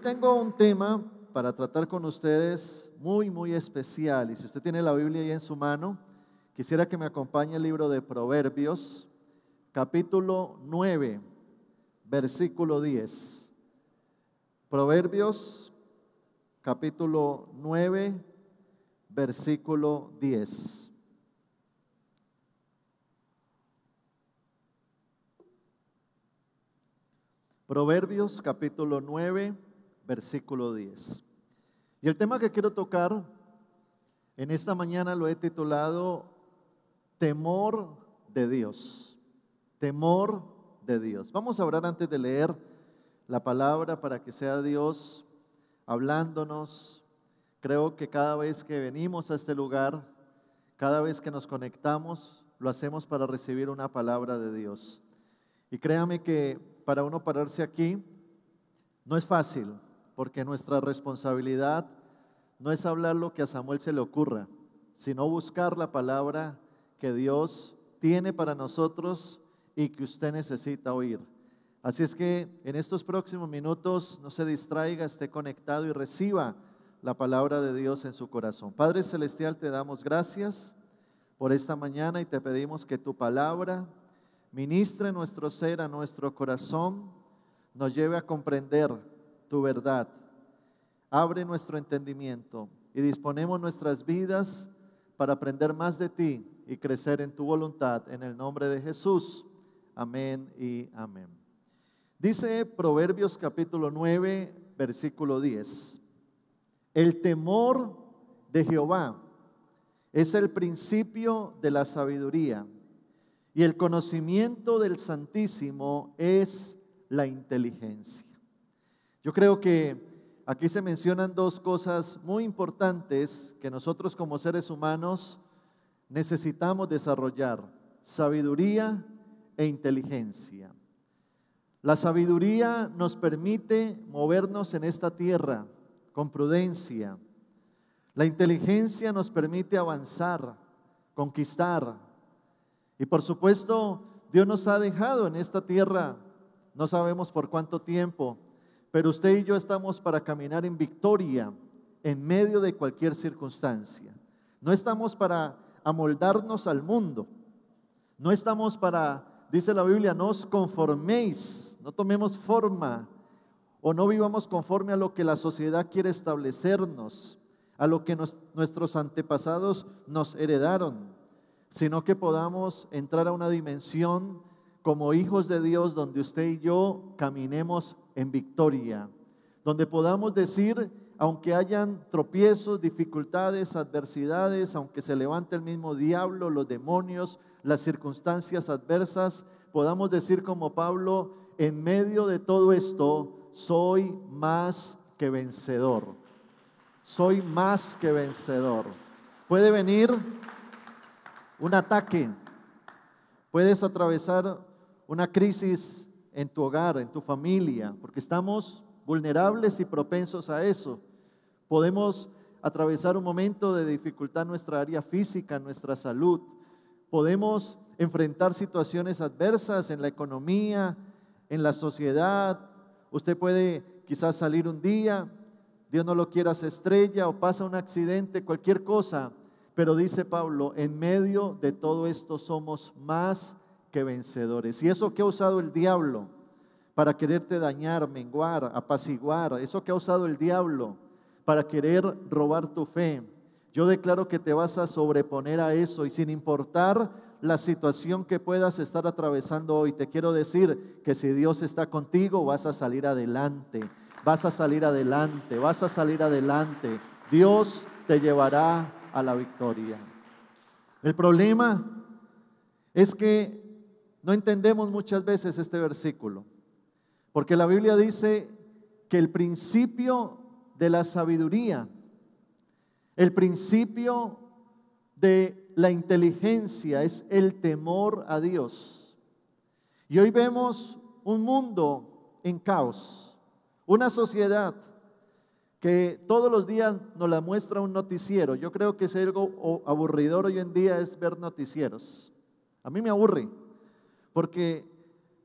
tengo un tema para tratar con ustedes muy especial. Y si usted tiene la Biblia ahí en su mano, quisiera que me acompañe el libro de Proverbios, capítulo 9, versículo 10. Proverbios, capítulo 9, versículo 10. Proverbios capítulo 9, versículo 10. Y el tema que quiero tocar en esta mañana lo he titulado Temor de Dios. Temor de Dios. Vamos a orar antes de leer la palabra para que sea Dios hablándonos. Creo que cada vez que venimos a este lugar, cada vez que nos conectamos, lo hacemos para recibir una palabra de Dios. Y créame que para uno pararse aquí no es fácil, porque nuestra responsabilidad no es hablar lo que a Samuel se le ocurra, sino buscar la palabra que Dios tiene para nosotros y que usted necesita oír. Así es que en estos próximos minutos no se distraiga, esté conectado y reciba la palabra de Dios en su corazón. Padre Celestial, te damos gracias por esta mañana y te pedimos que tu palabra ministre nuestro ser, a nuestro corazón, nos lleve a comprender tu verdad. Abre nuestro entendimiento y disponemos nuestras vidas para aprender más de ti y crecer en tu voluntad. En el nombre de Jesús. Amén y amén. Dice Proverbios capítulo 9, versículo 10. El temor de Jehová es el principio de la sabiduría, y el conocimiento del Santísimo es la inteligencia. Yo creo que aquí se mencionan dos cosas muy importantes que nosotros como seres humanos necesitamos desarrollar: sabiduría e inteligencia. La sabiduría nos permite movernos en esta tierra con prudencia. La inteligencia nos permite avanzar, conquistar. Y por supuesto, Dios nos ha dejado en esta tierra, no sabemos por cuánto tiempo, pero usted y yo estamos para caminar en victoria en medio de cualquier circunstancia. No estamos para amoldarnos al mundo, no estamos para, dice la Biblia, no os conforméis, no tomemos forma o no vivamos conforme a lo que la sociedad quiere establecernos, a lo que nuestros antepasados nos heredaron, sino que podamos entrar a una dimensión como hijos de Dios donde usted y yo caminemos en victoria, donde podamos decir, aunque hayan tropiezos, dificultades, adversidades, aunque se levante el mismo diablo, los demonios, las circunstancias adversas, podamos decir como Pablo, en medio de todo esto, soy más que vencedor. Soy más que vencedor. Puede venir un ataque, puedes atravesar una crisis en tu hogar, en tu familia, porque estamos vulnerables y propensos a eso. Podemos atravesar un momento de dificultad en nuestra área física, en nuestra salud. Podemos enfrentar situaciones adversas en la economía, en la sociedad. Usted puede quizás salir un día, Dios no lo quiera, se estrella o pasa un accidente, cualquier cosa. Pero dice Pablo, en medio de todo esto somos más que vencedores. ¿Y eso que ha usado el diablo para quererte dañar, menguar, apaciguar? Eso que ha usado el diablo para querer robar tu fe. Yo declaro que te vas a sobreponer a eso y sin importar la situación que puedas estar atravesando hoy, te quiero decir que si Dios está contigo, vas a salir adelante, vas a salir adelante, vas a salir adelante. Dios te llevará a la victoria. El problema es que no entendemos muchas veces este versículo, porque la Biblia dice que el principio de la sabiduría, el principio de la inteligencia es el temor a Dios. Y hoy vemos un mundo en caos, una sociedad que todos los días nos la muestra un noticiero. Yo creo que es algo aburridor hoy en día es ver noticieros. A mí me aburre, porque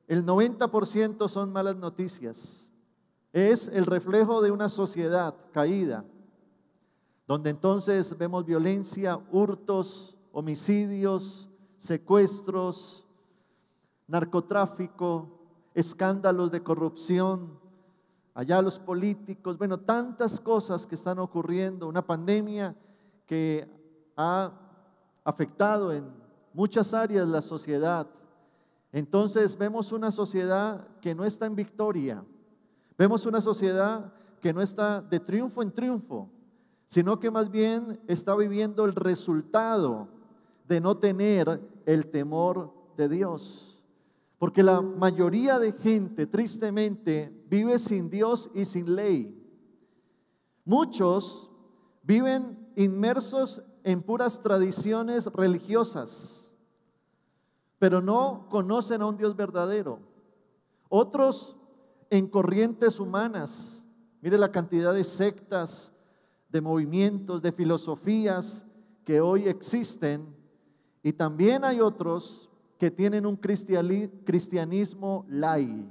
el 90% son malas noticias, es el reflejo de una sociedad caída, donde entonces vemos violencia, hurtos, homicidios, secuestros, narcotráfico, escándalos de corrupción, allá los políticos, bueno, tantas cosas que están ocurriendo, una pandemia que ha afectado en muchas áreas la sociedad. Entonces vemos una sociedad que no está en victoria, vemos una sociedad que no está de triunfo en triunfo, sino que más bien está viviendo el resultado de no tener el temor de Dios. Porque la mayoría de gente, tristemente, vive sin Dios y sin ley. Muchos viven inmersos en puras tradiciones religiosas, pero no conocen a un Dios verdadero. Otros en corrientes humanas. Mire la cantidad de sectas, de movimientos, de filosofías que hoy existen. Y también hay otros que tienen un cristianismo light,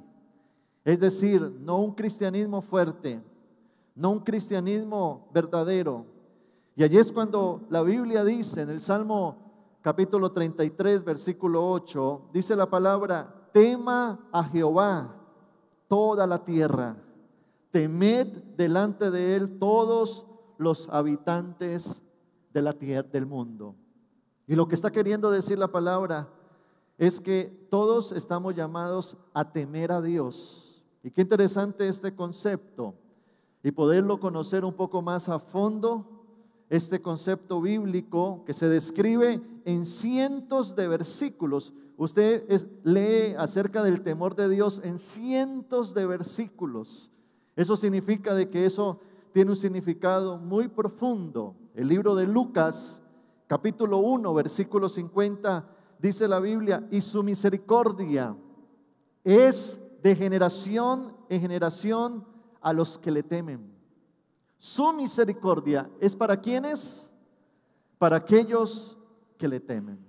es decir, no un cristianismo fuerte, no un cristianismo verdadero. Y allí es cuando la Biblia dice en el Salmo capítulo 33, versículo 8, dice la palabra: tema a Jehová toda la tierra, temed delante de él todos los habitantes de la tierra, del mundo. Y lo que está queriendo decir la palabra es que todos estamos llamados a temer a Dios. Y qué interesante este concepto y poderlo conocer un poco más a fondo, este concepto bíblico que se describe en cientos de versículos. Usted lee acerca del temor de Dios en cientos de versículos. Eso significa de que eso tiene un significado muy profundo. El libro de Lucas, capítulo 1, versículo 50, dice la Biblia: y su misericordia es de generación en generación a los que le temen. Su misericordia es para ¿quiénes? Para aquellos que le temen.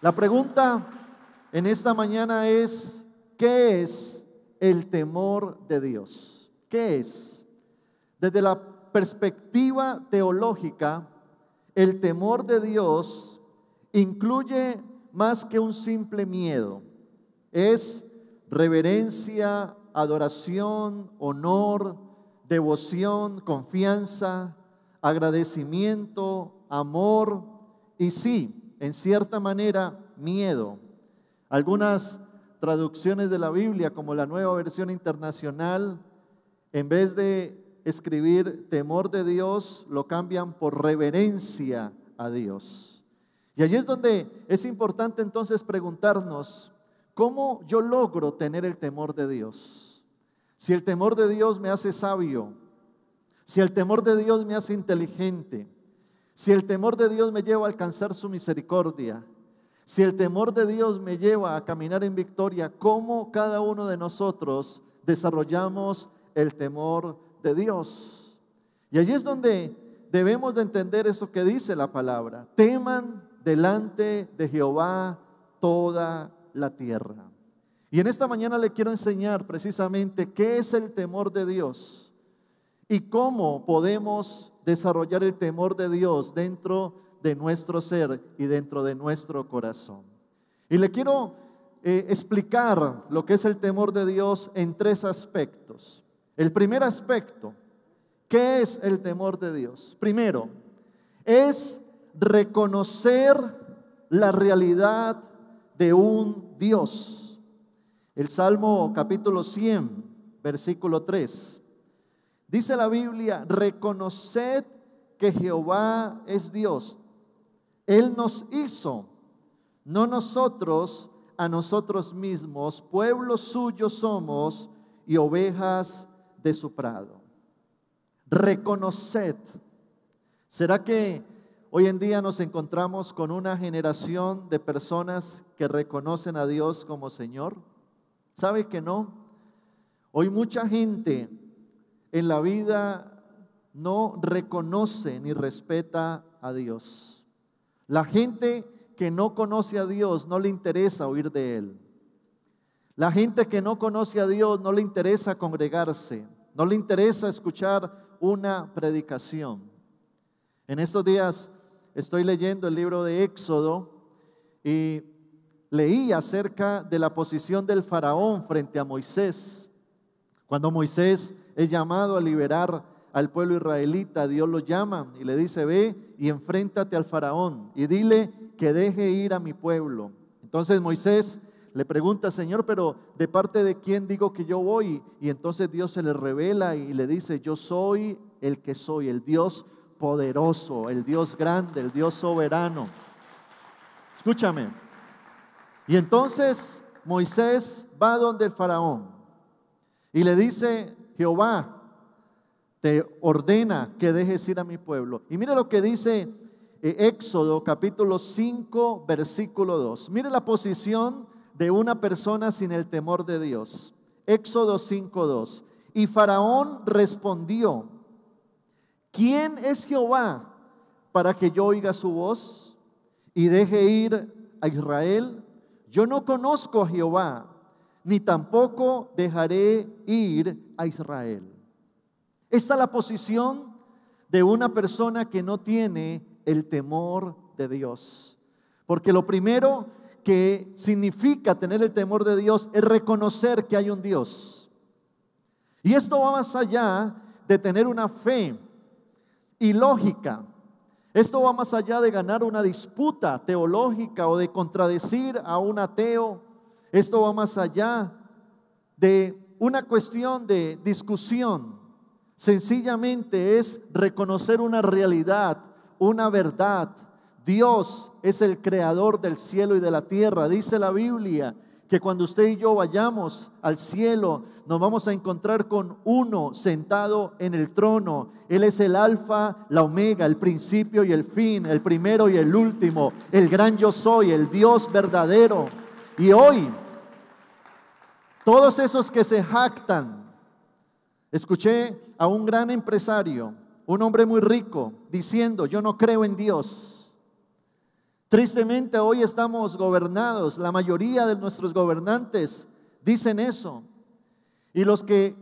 La pregunta en esta mañana es: ¿qué es el temor de Dios? ¿Qué es? Desde la perspectiva teológica, el temor de Dios incluye más que un simple miedo. Es reverencia, adoración, honor, devoción, confianza, agradecimiento, amor y sí, en cierta manera, miedo. Algunas traducciones de la Biblia, como la Nueva Versión Internacional, en vez de escribir temor de Dios, lo cambian por reverencia a Dios. Y allí es donde es importante entonces preguntarnos: ¿cómo yo logro tener el temor de Dios? Si el temor de Dios me hace sabio, si el temor de Dios me hace inteligente, si el temor de Dios me lleva a alcanzar su misericordia, si el temor de Dios me lleva a caminar en victoria, ¿cómo cada uno de nosotros desarrollamos el temor de Dios? Y allí es donde debemos de entender eso que dice la palabra: teman delante de Jehová toda la tierra. Y en esta mañana le quiero enseñar precisamente qué es el temor de Dios y cómo podemos desarrollar el temor de Dios dentro de nuestro ser y dentro de nuestro corazón. Y le quiero explicar lo que es el temor de Dios en tres aspectos. El primer aspecto: ¿qué es el temor de Dios? Primero, es reconocer la realidad de un Dios. El Salmo capítulo 100, versículo 3. Dice la Biblia: reconoced que Jehová es Dios. Él nos hizo, no nosotros a nosotros mismos. Pueblo suyo somos y ovejas de su prado. Reconoced. ¿Será que hoy en día nos encontramos con una generación de personas que reconocen a Dios como Señor? ¿Sabe que no? Hoy mucha gente en la vida no reconoce ni respeta a Dios. La gente que no conoce a Dios no le interesa oír de Él. La gente que no conoce a Dios no le interesa congregarse, no le interesa escuchar una predicación. En estos días estoy leyendo el libro de Éxodo y leí acerca de la posición del faraón frente a Moisés. Cuando Moisés es llamado a liberar al pueblo israelita, Dios lo llama y le dice: ve y enfréntate al faraón y dile que deje ir a mi pueblo. Entonces Moisés le pregunta: Señor, pero ¿de parte de quién digo que yo voy? Y entonces Dios se le revela y le dice: yo soy el que soy, el Dios poderoso, el Dios grande, el Dios soberano. Escúchame. Y entonces Moisés va donde el faraón y le dice: Jehová te ordena que dejes ir a mi pueblo. Y mire lo que dice Éxodo capítulo 5 versículo 2. Mire la posición de una persona sin el temor de Dios. Éxodo 5:2. Y Faraón respondió: ¿quién es Jehová para que yo oiga su voz y deje ir a Israel? Yo no conozco a Jehová, ni tampoco dejaré ir a Israel. Esta es la posición de una persona que no tiene el temor de Dios. Porque lo primero que significa tener el temor de Dios es reconocer que hay un Dios. Y esto va más allá de tener una fe ilógica. Esto va más allá de ganar una disputa teológica o de contradecir a un ateo. Esto va más allá de una cuestión de discusión. Sencillamente es reconocer una realidad, una verdad. Dios es el creador del cielo y de la tierra. Dice la Biblia que cuando usted y yo vayamos al cielo, nos vamos a encontrar con uno sentado en el trono. Él es el alfa, la omega, el principio y el fin, el primero y el último, el gran yo soy, el Dios verdadero. Y hoy, todos esos que se jactan, escuché a un gran empresario, un hombre muy rico, diciendo: yo no creo en Dios. Tristemente hoy estamos gobernados, la mayoría de nuestros gobernantes dicen eso. Y los que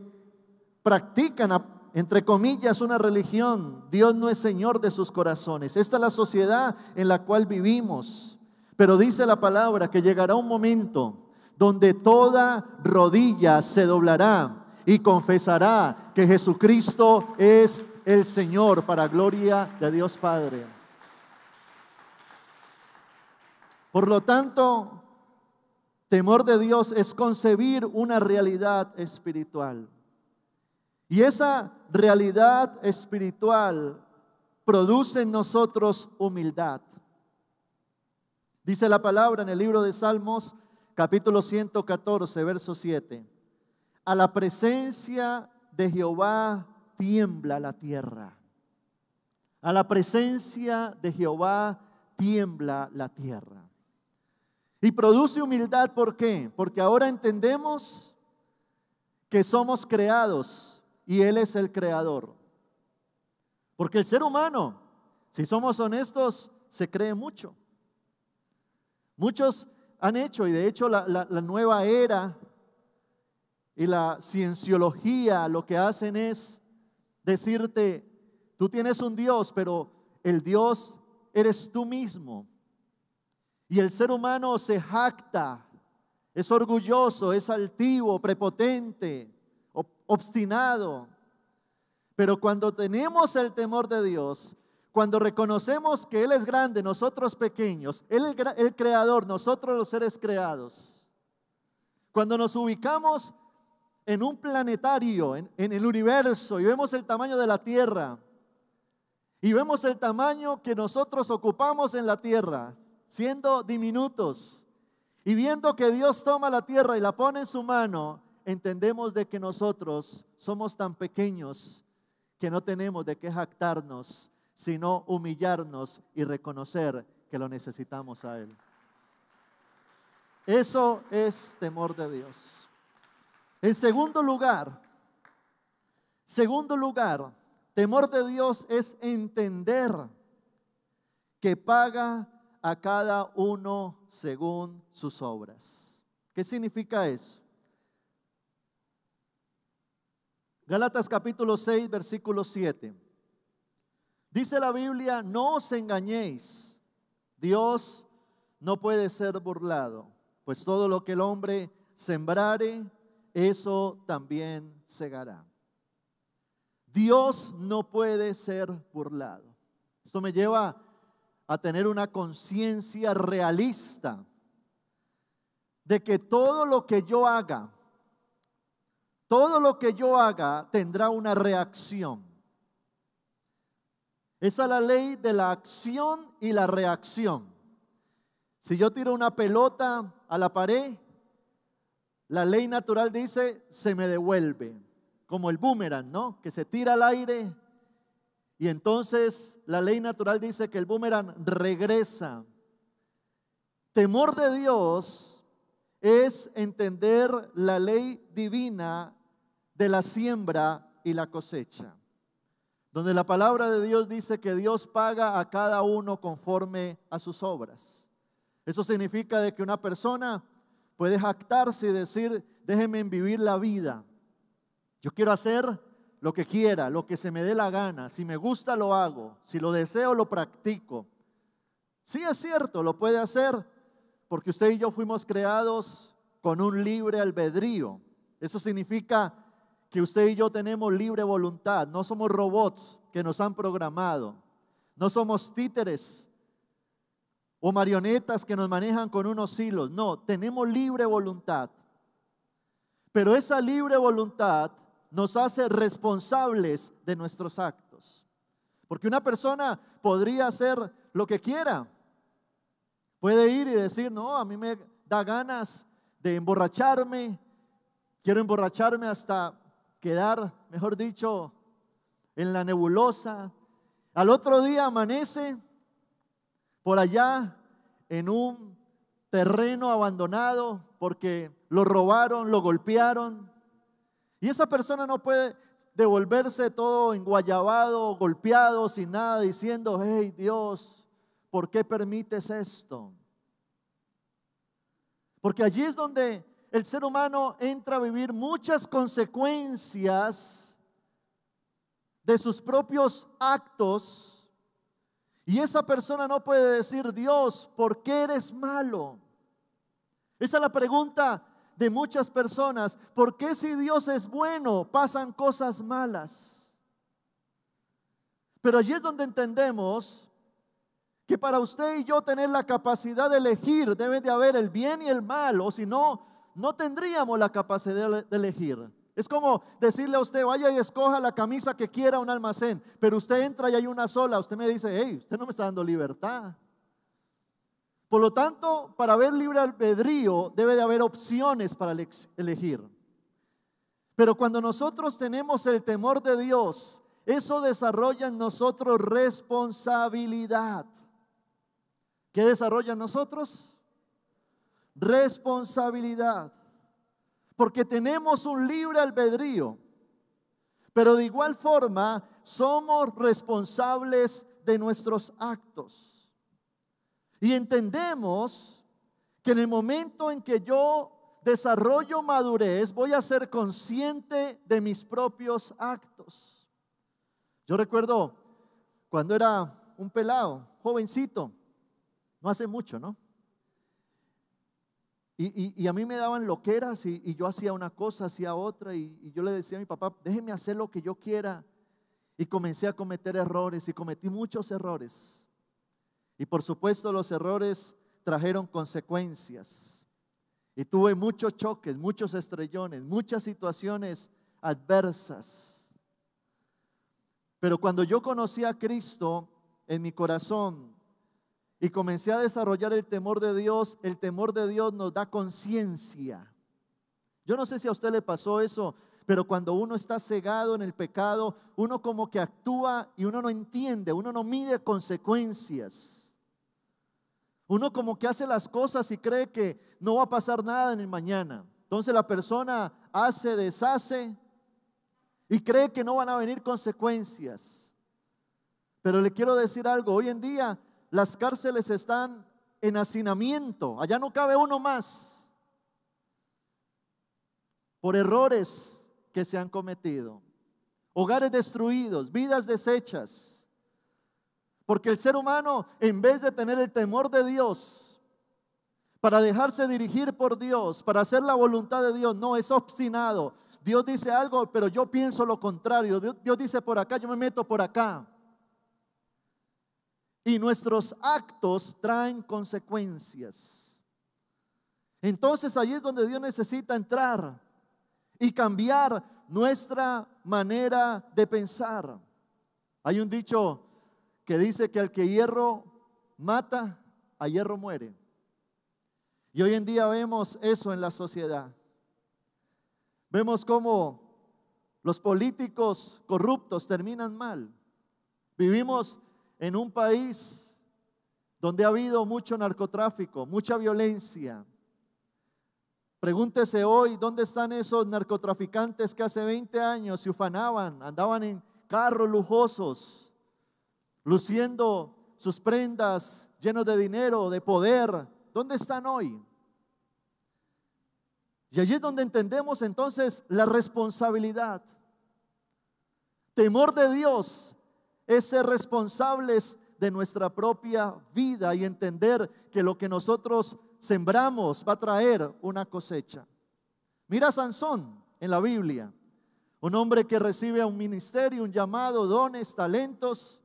practican, entre comillas, una religión, Dios no es Señor de sus corazones. Esta es la sociedad en la cual vivimos. Pero dice la palabra que llegará un momento donde toda rodilla se doblará y confesará que Jesucristo es el Señor, para gloria de Dios Padre. Por lo tanto, temor de Dios es concebir una realidad espiritual. Y esa realidad espiritual produce en nosotros humildad. Dice la palabra en el libro de Salmos, capítulo 114, verso 7. A la presencia de Jehová tiembla la tierra. A la presencia de Jehová tiembla la tierra. Y produce humildad, ¿por qué? Porque ahora entendemos que somos creados y Él es el creador. Porque el ser humano, si somos honestos, se cree mucho. Muchos han hecho, y de hecho la nueva era y la cienciología lo que hacen es decirte: tú tienes un Dios, pero el Dios eres tú mismo. Y el ser humano se jacta, es orgulloso, es altivo, prepotente, obstinado. Pero cuando tenemos el temor de Dios, cuando reconocemos que Él es grande, nosotros pequeños, Él es el creador, nosotros los seres creados, cuando nos ubicamos en un planetario, en el universo, y vemos el tamaño de la Tierra, y vemos el tamaño que nosotros ocupamos en la Tierra, siendo diminutos, y viendo que Dios toma la tierra y la pone en su mano, entendemos de que nosotros somos tan pequeños que no tenemos de qué jactarnos, sino humillarnos y reconocer que lo necesitamos a Él. Eso es temor de Dios. En segundo lugar, temor de Dios es entender que paga a cada uno según sus obras. ¿Qué significa eso? Gálatas capítulo 6, versículo 7. Dice la Biblia: no os engañéis, Dios no puede ser burlado, pues todo lo que el hombre sembrare, eso también segará. Dios no puede ser burlado. Esto me lleva a tener una conciencia realista de que todo lo que yo haga tendrá una reacción. Esa es la ley de la acción y la reacción. Si yo tiro una pelota a la pared, la ley natural dice se me devuelve, como el boomerang, ¿no? Que se tira al aire y entonces la ley natural dice que el boomerang regresa. Temor de Dios es entender la ley divina de la siembra y la cosecha, donde la palabra de Dios dice que Dios paga a cada uno conforme a sus obras. Eso significa de que una persona puede jactarse y decir: déjenme vivir la vida. Yo quiero hacer lo que quiera, lo que se me dé la gana. Si me gusta, lo hago. Si lo deseo, lo practico. Sí, es cierto, lo puede hacer, porque usted y yo fuimos creados con un libre albedrío. Eso significa que usted y yo tenemos libre voluntad. No somos robots que nos han programado. No somos títeres o marionetas que nos manejan con unos hilos. No, tenemos libre voluntad. Pero esa libre voluntad nos hace responsables de nuestros actos. Porque una persona podría hacer lo que quiera. Puede ir y decir: no, a mí me da ganas de emborracharme. Quiero emborracharme hasta quedar, mejor dicho, en la nebulosa. Al otro día amanece por allá en un terreno abandonado porque lo robaron, lo golpearon. Y esa persona no puede devolverse todo enguayabado, golpeado, sin nada, diciendo: hey Dios, ¿por qué permites esto? Porque allí es donde el ser humano entra a vivir muchas consecuencias de sus propios actos. Y esa persona no puede decir: Dios, ¿por qué eres malo? Esa es la pregunta de muchas personas. ¿Por qué si Dios es bueno pasan cosas malas? Pero allí es donde entendemos que para usted y yo tener la capacidad de elegir debe de haber el bien y el mal, o si no, no tendríamos la capacidad de elegir. Es como decirle a usted: vaya y escoja la camisa que quiera a un almacén, pero usted entra y hay una sola. Usted me dice: hey, usted no me está dando libertad. Por lo tanto, para haber libre albedrío debe de haber opciones para elegir. Pero cuando nosotros tenemos el temor de Dios, eso desarrolla en nosotros responsabilidad. ¿Qué desarrolla en nosotros? Responsabilidad. Porque tenemos un libre albedrío, pero de igual forma somos responsables de nuestros actos. Y entendemos que en el momento en que yo desarrollo madurez, voy a ser consciente de mis propios actos. Yo recuerdo cuando era un pelado, jovencito, no hace mucho, ¿no? Y a mí me daban loqueras y yo hacía una cosa, hacía otra, y yo le decía a mi papá: déjeme hacer lo que yo quiera. Y comencé a cometer errores y cometí muchos errores. Y por supuesto los errores trajeron consecuencias. Y tuve muchos choques, muchos estrellones, muchas situaciones adversas. Pero cuando yo conocí a Cristo en mi corazón y comencé a desarrollar el temor de Dios nos da conciencia. Yo no sé si a usted le pasó eso, pero cuando uno está cegado en el pecado, uno como que actúa y uno no entiende, uno no mide consecuencias. Uno como que hace las cosas y cree que no va a pasar nada en el mañana. Entonces la persona hace, deshace y cree que no van a venir consecuencias. Pero le quiero decir algo: hoy en día las cárceles están en hacinamiento. Allá no cabe uno más por errores que se han cometido. hogares destruidos, vidas deshechas. Porque el ser humano, en vez de tener el temor de Dios, para dejarse dirigir por Dios, para hacer la voluntad de Dios, no, es obstinado. Dios dice algo, pero yo pienso lo contrario. Dios dice por acá, yo me meto por acá. Y nuestros actos traen consecuencias. Entonces ahí es donde Dios necesita entrar y cambiar nuestra manera de pensar. Hay un dicho que dice que al que hierro mata, a hierro muere. Y hoy en día vemos eso en la sociedad. Vemos cómo los políticos corruptos terminan mal. Vivimos en un país donde ha habido mucho narcotráfico, mucha violencia. Pregúntese hoy, ¿dónde están esos narcotraficantes que hace 20 años se ufanaban, andaban en carros lujosos, luciendo sus prendas llenos de dinero, de poder? ¿Dónde están hoy? Y allí es donde entendemos entonces la responsabilidad. Temor de Dios es ser responsables de nuestra propia vida y entender que lo que nosotros sembramos va a traer una cosecha. Mira a Sansón en la Biblia, un hombre que recibe un ministerio, un llamado, dones, talentos,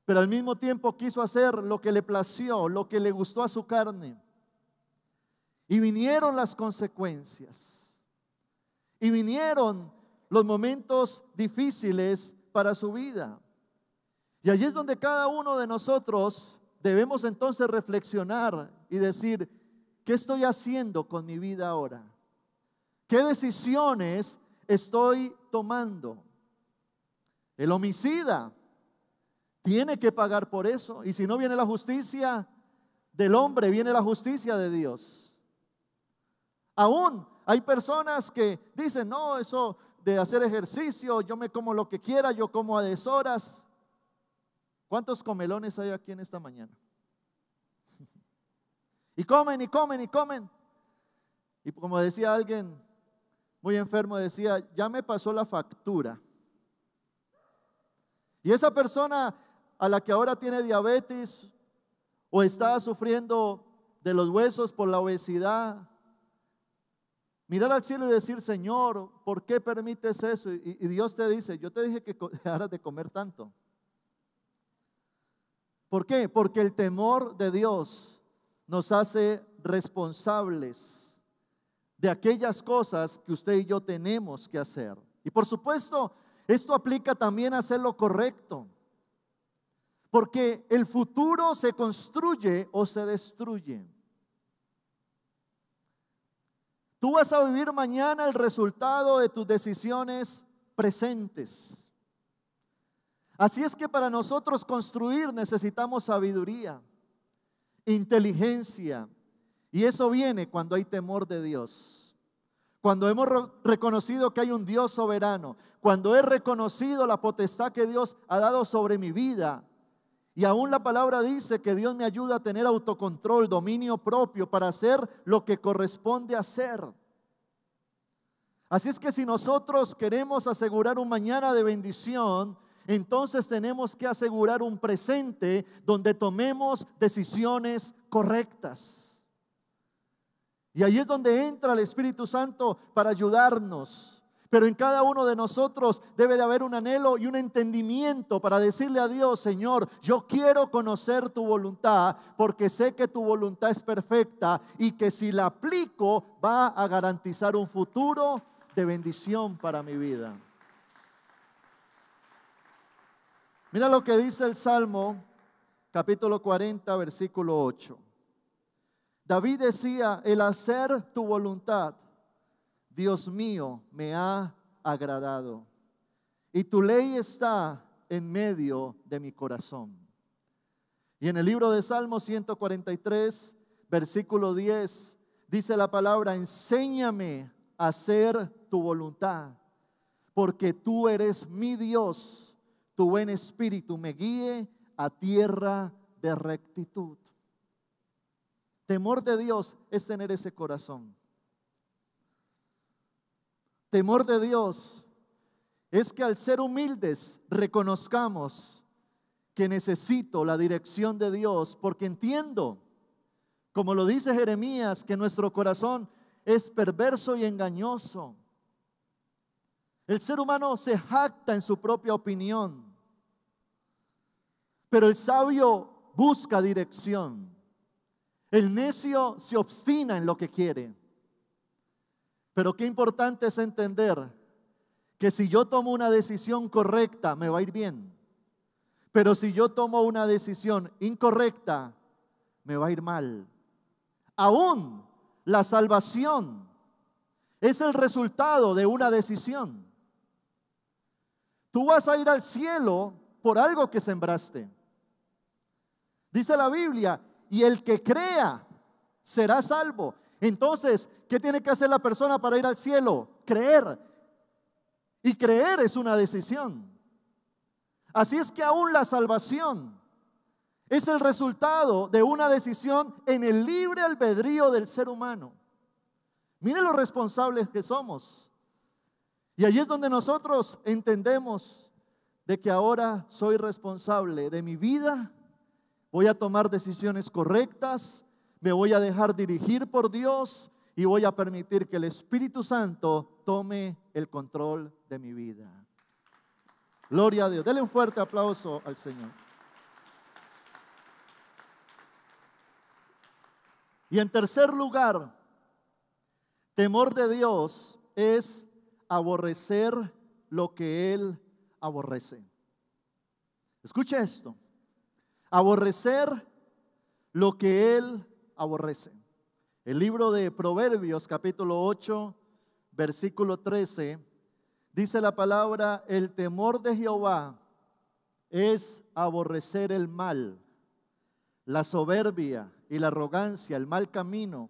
pero al mismo tiempo quiso hacer lo que le plació, lo que le gustó a su carne. Y vinieron las consecuencias. Y vinieron los momentos difíciles para su vida. Y allí es donde cada uno de nosotros debemos entonces reflexionar y decir, ¿qué estoy haciendo con mi vida ahora? ¿Qué decisiones estoy tomando? El homicida tiene que pagar por eso. Y si no viene la justicia del hombre, viene la justicia de Dios. Aún hay personas que dicen, no, eso de hacer ejercicio, yo me como lo que quiera, yo como a deshoras. ¿Cuántos comelones hay aquí en esta mañana? Y comen, y comen, y comen. Y como decía alguien muy enfermo, decía, ya me pasó la factura. Y esa persona a la que ahora tiene diabetes o está sufriendo de los huesos por la obesidad, mirar al cielo y decir, Señor, ¿por qué permites eso? Y Dios te dice, yo te dije que dejaras de comer tanto. ¿Por qué? Porque el temor de Dios nos hace responsables de aquellas cosas que usted y yo tenemos que hacer. Y por supuesto, esto aplica también a hacer lo correcto. Porque el futuro se construye o se destruye. Tú vas a vivir mañana el resultado de tus decisiones presentes. Así es que para nosotros construir necesitamos sabiduría, inteligencia, y eso viene cuando hay temor de Dios. Cuando hemos reconocido que hay un Dios soberano, cuando he reconocido la potestad que Dios ha dado sobre mi vida, y aún la palabra dice que Dios me ayuda a tener autocontrol, dominio propio para hacer lo que corresponde hacer. Así es que si nosotros queremos asegurar un mañana de bendición, entonces tenemos que asegurar un presente donde tomemos decisiones correctas. Y ahí es donde entra el Espíritu Santo para ayudarnos. Pero en cada uno de nosotros debe de haber un anhelo y un entendimiento para decirle a Dios, Señor, yo quiero conocer tu voluntad porque sé que tu voluntad es perfecta y que si la aplico va a garantizar un futuro de bendición para mi vida. Mira lo que dice el Salmo, capítulo 40, versículo 8. David decía, el hacer tu voluntad, Dios mío, me ha agradado. Y tu ley está en medio de mi corazón. Y en el libro de Salmos 143, versículo 10, dice la palabra, enséñame a hacer tu voluntad, porque tú eres mi Dios, tu buen espíritu me guíe a tierra de rectitud. Temor de Dios es tener ese corazón. Temor de Dios es que al ser humildes reconozcamos que necesito la dirección de Dios, porque entiendo, como lo dice Jeremías, que nuestro corazón es perverso y engañoso. El ser humano se jacta en su propia opinión, pero el sabio busca dirección. El necio se obstina en lo que quiere. Pero qué importante es entender que si yo tomo una decisión correcta, me va a ir bien. Pero si yo tomo una decisión incorrecta, me va a ir mal. Aún la salvación es el resultado de una decisión. Tú vas a ir al cielo por algo que sembraste. Dice la Biblia, y el que crea será salvo. Entonces, ¿qué tiene que hacer la persona para ir al cielo? Creer. Y creer es una decisión. Así es que aún la salvación es el resultado de una decisión en el libre albedrío del ser humano. Miren lo responsables que somos. Y allí es donde nosotros entendemos de que ahora soy responsable de mi vida. Voy a tomar decisiones correctas, me voy a dejar dirigir por Dios y voy a permitir que el Espíritu Santo tome el control de mi vida. Gloria a Dios. Dele un fuerte aplauso al Señor. Y en tercer lugar, temor de Dios es aborrecer lo que Él aborrece. Escuche esto. Aborrecer lo que Él aborrece. El libro de Proverbios, capítulo 8, versículo 13, dice la palabra: el temor de Jehová es aborrecer el mal, la soberbia y la arrogancia, el mal camino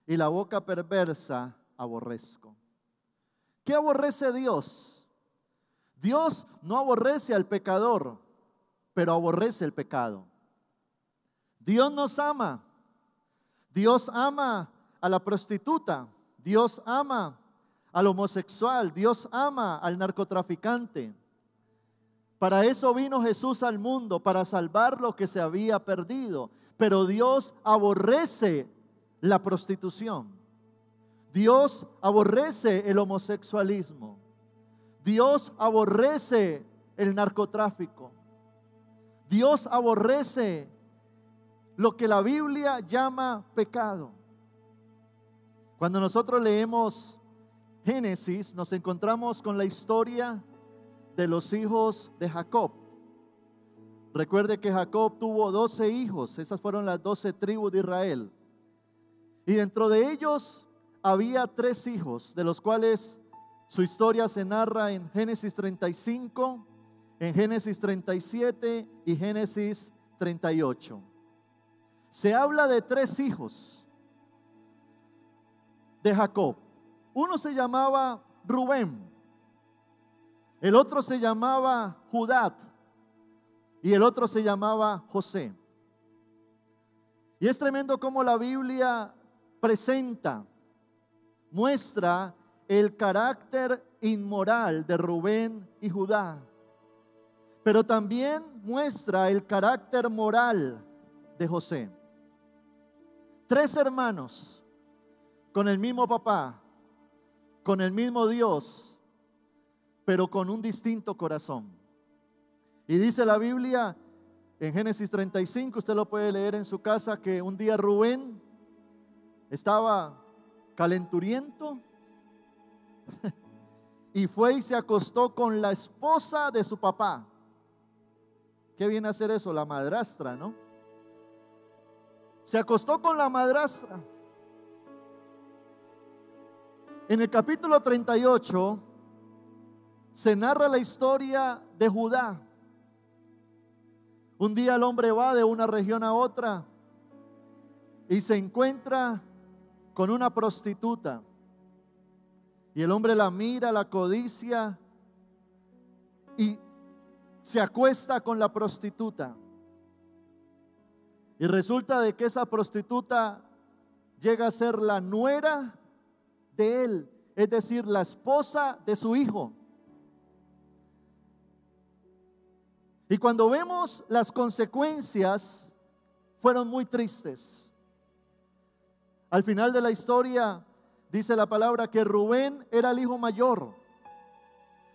y la boca perversa aborrezco. ¿Qué aborrece Dios? Dios no aborrece al pecador, pero aborrece el pecado. Dios nos ama. Dios ama a la prostituta. Dios ama al homosexual. Dios ama al narcotraficante. Para eso vino Jesús al mundo, para salvar lo que se había perdido. Pero Dios aborrece la prostitución. Dios aborrece el homosexualismo. Dios aborrece el narcotráfico. Dios aborrece lo que la Biblia llama pecado. Cuando nosotros leemos Génesis, nos encontramos con la historia de los hijos de Jacob. Recuerde que Jacob tuvo 12 hijos, esas fueron las 12 tribus de Israel. Y dentro de ellos había 3 hijos, de los cuales su historia se narra en Génesis 35, en Génesis 37 y Génesis 38. Se habla de 3 hijos de Jacob. Uno se llamaba Rubén, el otro se llamaba Judá y el otro se llamaba José. Y es tremendo cómo la Biblia presenta, muestra el carácter inmoral de Rubén y Judá, pero también muestra el carácter moral de José. 3 hermanos con el mismo papá, con el mismo Dios, pero con un distinto corazón. Y dice la Biblia en Génesis 35, usted lo puede leer en su casa, que un día Rubén estaba calenturiento y fue y se acostó con la esposa de su papá. ¿Qué viene a hacer eso? La madrastra, ¿no? Se acostó con la madrastra. En el capítulo 38 se narra la historia de Judá. Un día el hombre va de una región a otra y se encuentra con una prostituta. Y el hombre la mira, la codicia y se acuesta con la prostituta. Y resulta de que esa prostituta llega a ser la nuera de él, es decir, la esposa de su hijo. Y cuando vemos las consecuencias, fueron muy tristes. Al final de la historia, dice la palabra que Rubén era el hijo mayor.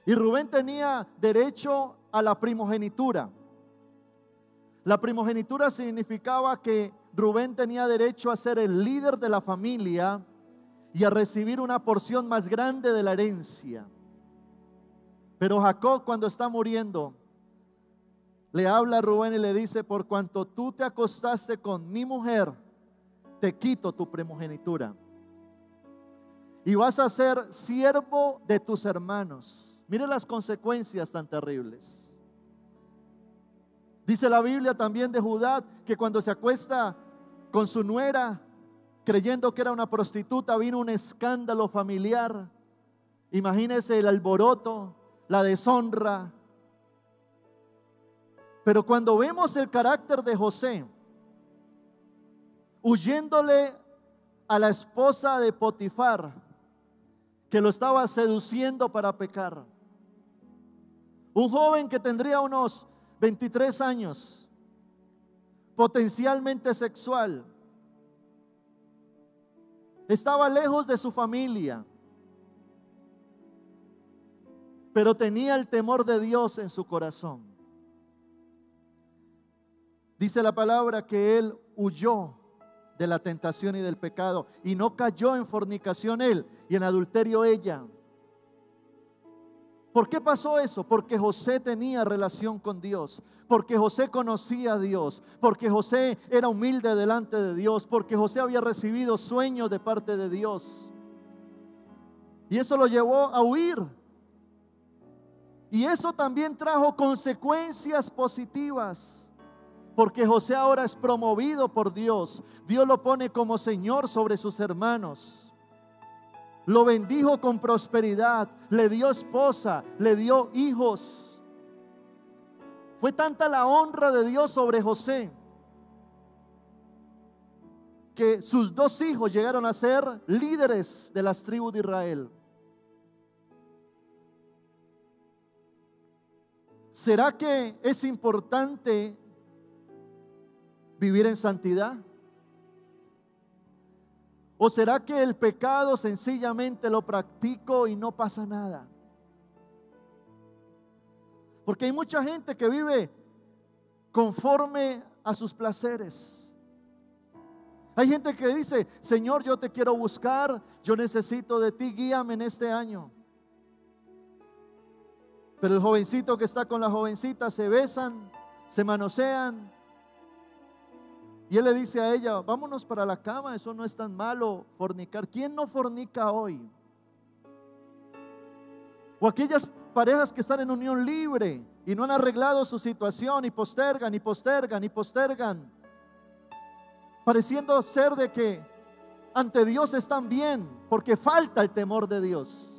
Y Rubén tenía derecho a la primogenitura. La primogenitura significaba que Rubén tenía derecho a ser el líder de la familia y a recibir una porción más grande de la herencia. Pero Jacob, cuando está muriendo, le habla a Rubén y le dice: por cuanto tú te acostaste con mi mujer, te quito tu primogenitura y vas a ser siervo de tus hermanos. Mire las consecuencias tan terribles. Dice la Biblia también de Judá que cuando se acuesta con su nuera, creyendo que era una prostituta, vino un escándalo familiar. Imagínese el alboroto, la deshonra. Pero cuando vemos el carácter de José, huyéndole a la esposa de Potifar, que lo estaba seduciendo para pecar, un joven que tendría unos 23 años, potencialmente sexual, estaba lejos de su familia, pero tenía el temor de Dios en su corazón. Dice la palabra que él huyó de la tentación y del pecado y no cayó en fornicación él y en adulterio ella. ¿Por qué pasó eso? Porque José tenía relación con Dios, porque José conocía a Dios, porque José era humilde delante de Dios, porque José había recibido sueños de parte de Dios. Y eso lo llevó a huir. Y eso también trajo consecuencias positivas. Porque José ahora es promovido por Dios. Dios lo pone como Señor sobre sus hermanos. Lo bendijo con prosperidad. Le dio esposa, le dio hijos. Fue tanta la honra de Dios sobre José que sus 2 hijos llegaron a ser líderes de las tribus de Israel. ¿Será que es importante vivir en santidad? ¿O será que el pecado sencillamente lo practico y no pasa nada? Porque hay mucha gente que vive conforme a sus placeres. Hay gente que dice: Señor, yo te quiero buscar, yo necesito de ti, guíame en este año. Pero el jovencito que está con la jovencita se besan, se manosean, y él le dice a ella: vámonos para la cama, eso no es tan malo, fornicar. ¿Quién no fornica hoy? O aquellas parejas que están en unión libre y no han arreglado su situación y postergan y postergan y postergan, pareciendo ser de que ante Dios están bien, porque falta el temor de Dios.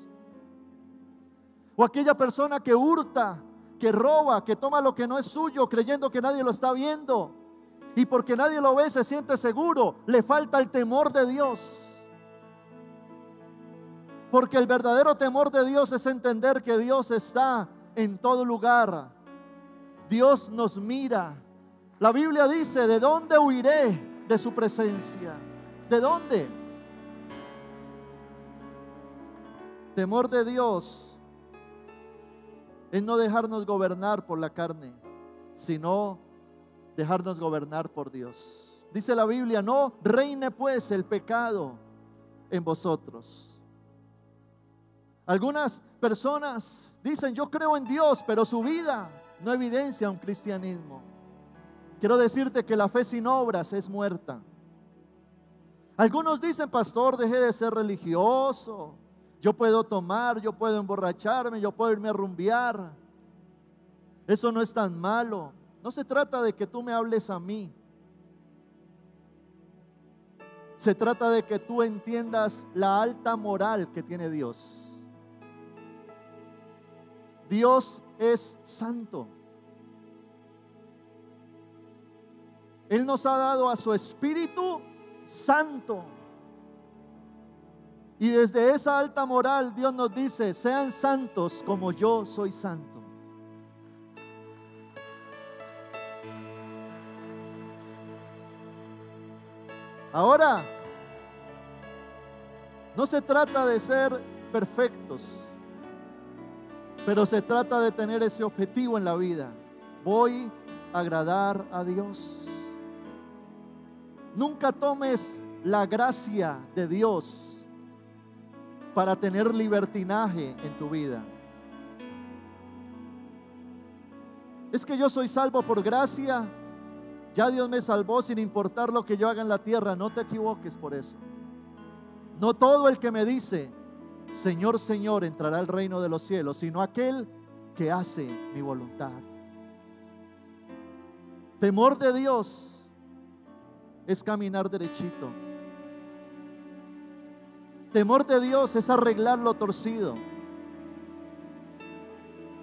O aquella persona que hurta, que roba, que toma lo que no es suyo, creyendo que nadie lo está viendo. Y porque nadie lo ve se siente seguro. Le falta el temor de Dios. Porque el verdadero temor de Dios es entender que Dios está en todo lugar. Dios nos mira. La Biblia dice: ¿de dónde huiré de su presencia? ¿De dónde? Temor de Dios es no dejarnos gobernar por la carne, sino dejarnos gobernar por Dios. Dice la Biblia: no reine pues el pecado en vosotros. Algunas personas dicen: yo creo en Dios, pero su vida no evidencia un cristianismo. Quiero decirte que la fe sin obras es muerta. Algunos dicen: pastor, dejé de ser religioso, yo puedo tomar, yo puedo emborracharme, yo puedo irme a rumbear, eso no es tan malo. No se trata de que tú me hables a mí. Se trata de que tú entiendas la alta moral que tiene Dios. Dios es santo. Él nos ha dado a su Espíritu Santo. Y desde esa alta moral Dios nos dice: sean santos como yo soy santo. Ahora, no se trata de ser perfectos, pero se trata de tener ese objetivo en la vida. Voy a agradar a Dios. Nunca tomes la gracia de Dios para tener libertinaje en tu vida. Es que yo soy salvo por gracia, ya Dios me salvó sin importar lo que yo haga en la tierra. No te equivoques por eso. No todo el que me dice Señor, Señor entrará al reino de los cielos, sino aquel que hace mi voluntad. Temor de Dios es caminar derechito. Temor de Dios es arreglar lo torcido.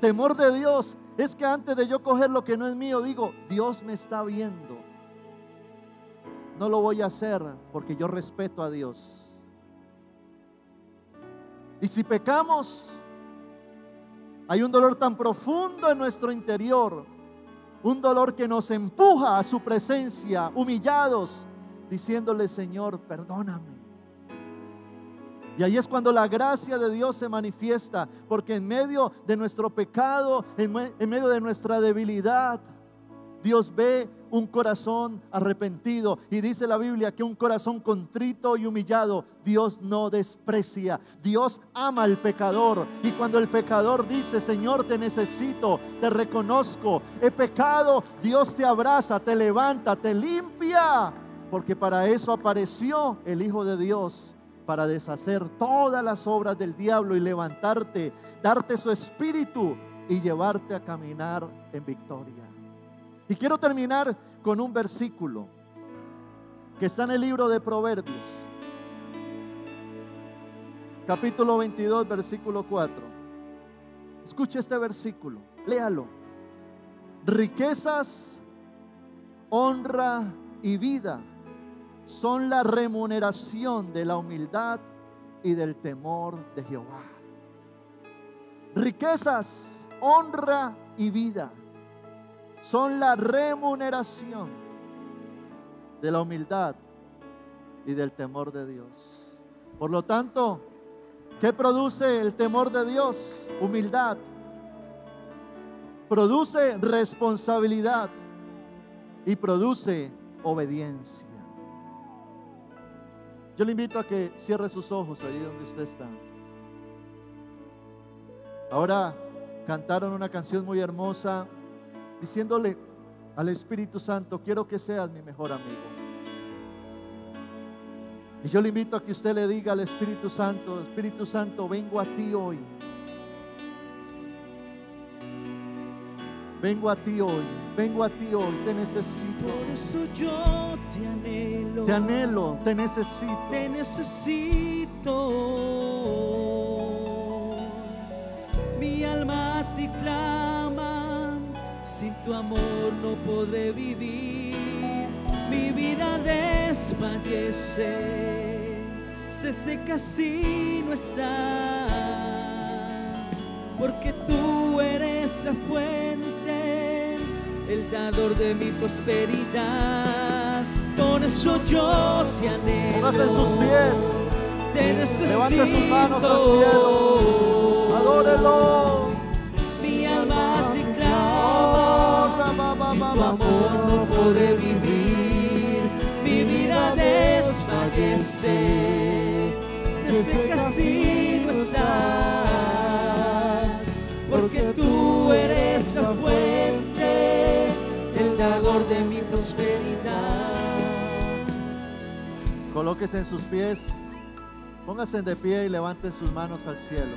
Temor de Dios es que antes de yo coger lo que no es mío, digo, Dios me está viendo. No lo voy a hacer porque yo respeto a Dios. Y si pecamos, hay un dolor tan profundo en nuestro interior, un dolor que nos empuja a su presencia, humillados, diciéndole, Señor, perdóname. Y ahí es cuando la gracia de Dios se manifiesta, porque en medio de nuestro pecado, en medio de nuestra debilidad, Dios ve un corazón arrepentido. Y dice la Biblia que un corazón contrito y humillado Dios no desprecia. Dios ama al pecador. Y cuando el pecador dice, Señor, te necesito, te reconozco, he pecado, Dios te abraza, te levanta, te limpia. Porque para eso apareció el Hijo de Dios, para deshacer todas las obras del diablo y levantarte, darte su espíritu y llevarte a caminar en victoria. Y quiero terminar con un versículo que está en el libro de Proverbios, capítulo 22, versículo 4. Escuche este versículo, léalo. Riquezas, honra y vida son la remuneración de la humildad y del temor de Jehová. Riquezas, honra y vida son la remuneración de la humildad y del temor de Dios. Por lo tanto, ¿qué produce el temor de Dios? Humildad. Produce responsabilidad y produce obediencia. Yo le invito a que cierre sus ojos ahí donde usted está. Ahora cantaron una canción muy hermosa, diciéndole al Espíritu Santo, quiero que seas mi mejor amigo. Y yo le invito a que usted le diga al Espíritu Santo, vengo a ti hoy. Vengo a ti hoy, vengo a ti hoy, te necesito. Por eso yo te anhelo. Te anhelo, te necesito. Te necesito. Mi alma te clama, sin tu amor no podré vivir. Mi vida desfallece, se seca si no estás, porque tú eres la fuente, el dador de mi prosperidad. Por eso yo te anhelo. Póngase en sus pies, te necesito. levante sus manos al cielo, adórelo. Mi alma te clama, sin tu amor no podré vivir. Mi vida desfallece, se seca si no estás, porque tú eres la fuente, el dador de mi prosperidad. Colóquese en sus pies, póngase de pie y levanten sus manos al cielo.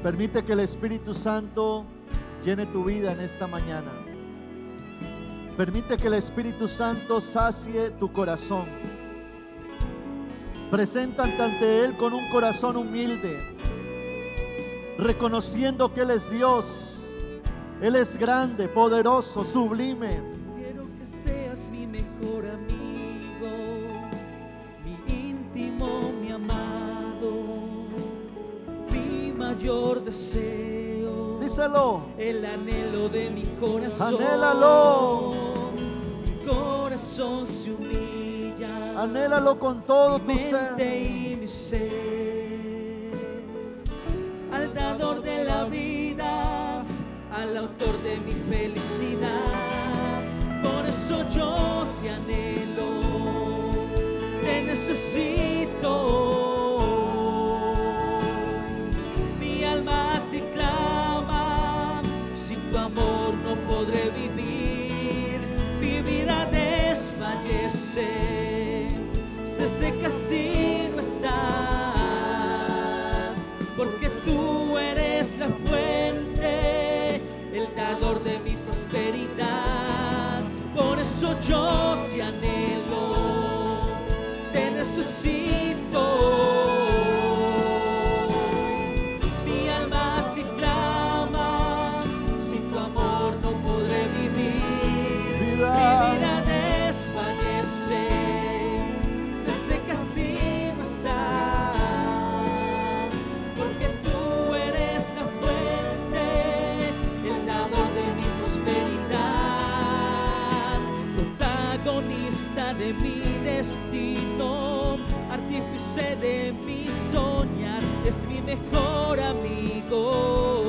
Permite que el Espíritu Santo llene tu vida en esta mañana. Permite que el Espíritu Santo sacie tu corazón. Preséntate ante Él con un corazón humilde, reconociendo que Él es Dios. Él es grande, poderoso, sublime. Quiero que seas mi mejor amigo, mi íntimo, mi amado, mi mayor deseo. Díselo. El anhelo de mi corazón. Anhélalo. corazón se humilla. Anhélalo con todo mi tu ser. mente y mi ser. Al dador de la vida, al autor de mi felicidad. Por eso yo te anhelo, te necesito. Mi alma te clama, sin tu amor no podré vivir. Mi vida desfallece, se seca si no estás, porque tú eres la fuente, el dador de mi prosperidad. Por eso yo te anhelo, te necesito. Mi alma te clama, sin tu amor no podré vivir. Mi vida desfallece, se seca si no estás, porque tú eres la fuente, el dador de mi prosperidad, protagonista de mi destino, artífice de mi soñar, es mi mejor amigo,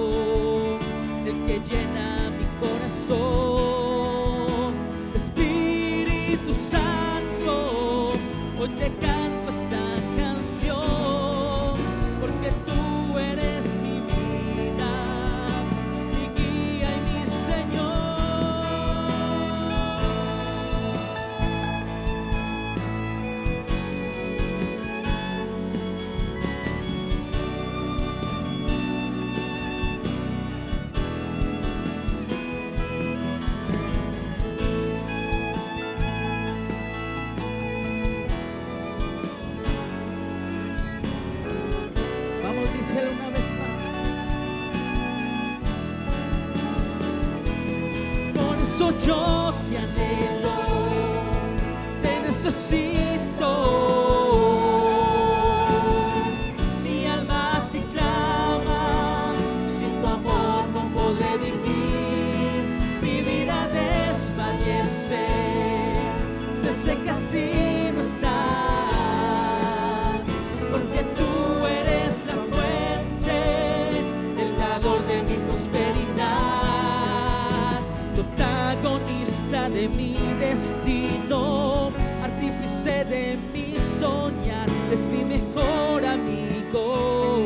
el que llena mi corazón. Espíritu Santo, hoy te canto esta canción, porque tú eres mi vida, mi guía y mi Señor. Vamos, díselo una vez más. Por eso yo te anhelo, te necesito. Mi alma te clama, sin tu amor no podré vivir. Mi vida desfallece, se seca si no estás, porque tú eres la fuente, el dador de mi prosperidad, protagonista de mi destino, artífice de mi soñar, es mi mejor amigo,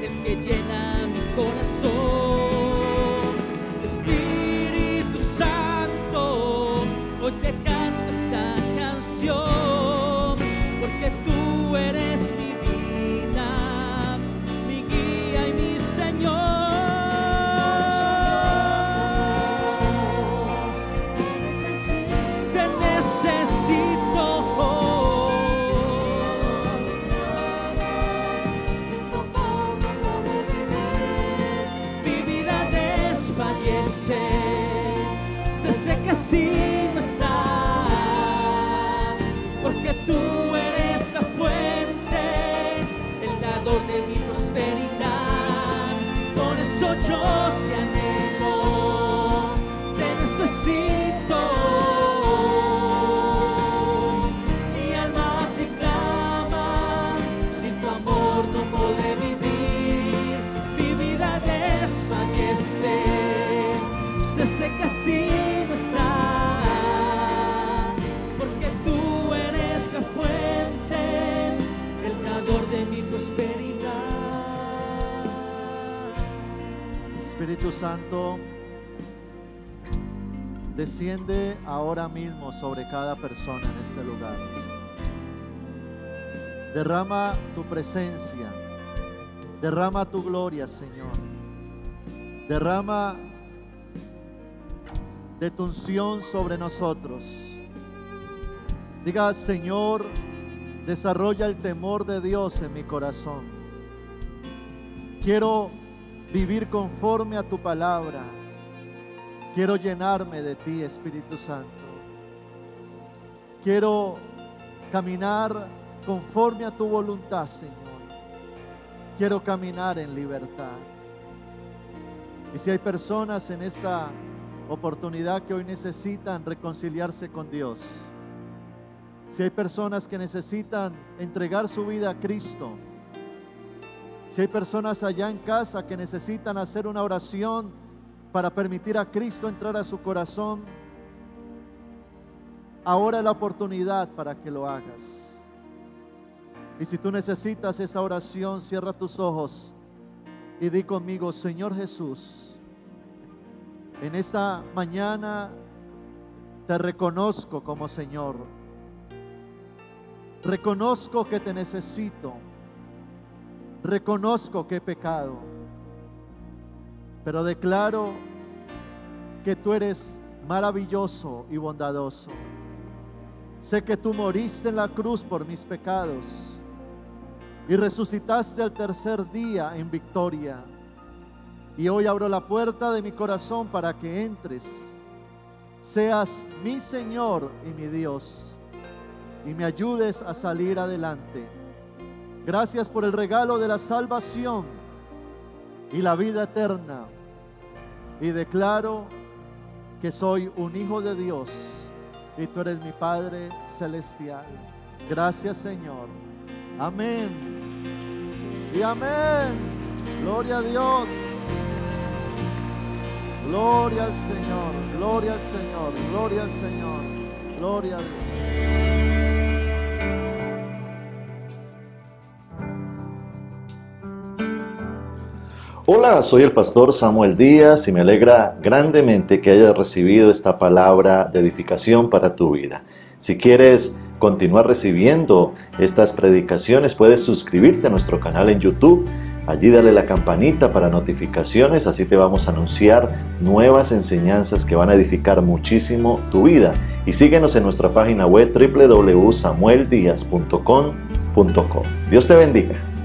el que llena mi corazón. Espíritu Santo, hoy te canto esta canción, porque tú eres mi vida, mi guía y mi Señor. Te necesito. Mi vida desfallece, se seca si no estás, porque tú eres la fuente, el dador de mi prosperidad. Por eso yo te anhelo, te necesito. Mi alma te clama, sin tu amor no podré vivir. Mi vida desfallece, se seca si no estás, porque tú eres la fuente, el dador de mi prosperidad. Espíritu Santo, desciende ahora mismo sobre cada persona en este lugar. Derrama tu presencia, derrama tu gloria, Señor. Derrama de tu unción sobre nosotros. Diga: Señor, desarrolla el temor de Dios en mi corazón. Quiero vivir conforme a tu palabra. Quiero llenarme de ti, Espíritu Santo. Quiero caminar conforme a tu voluntad, Señor. Quiero caminar en libertad. Y si hay personas en esta oportunidad que hoy necesitan reconciliarse con Dios. Si hay personas que necesitan entregar su vida a Cristo, si hay personas allá en casa que necesitan hacer una oración para permitir a Cristo entrar a su corazón, ahora es la oportunidad para que lo hagas. Y si tú necesitas esa oración, cierra tus ojos y di conmigo: Señor Jesús, en esta mañana te reconozco como Señor. Reconozco que te necesito. Reconozco que he pecado. Pero declaro que tú eres maravilloso y bondadoso. Sé que tú moriste en la cruz por mis pecados y resucitaste al tercer día en victoria. Y hoy abro la puerta de mi corazón para que entres, seas mi Señor y mi Dios, y me ayudes a salir adelante. Gracias por el regalo de la salvación y la vida eterna. Y declaro que soy un hijo de Dios y tú eres mi Padre celestial. Gracias, Señor. Amén y amén. Gloria a Dios. Gloria al Señor, gloria al Señor, gloria al Señor, gloria a Dios. Hola, soy el pastor Samuel Díaz y me alegra grandemente que hayas recibido esta palabra de edificación para tu vida. Si quieres continuar recibiendo estas predicaciones, puedes suscribirte a nuestro canal en YouTube. Allí dale la campanita para notificaciones, así te vamos a anunciar nuevas enseñanzas que van a edificar muchísimo tu vida. Y síguenos en nuestra página web www.samueldiaz.com.co. Dios te bendiga.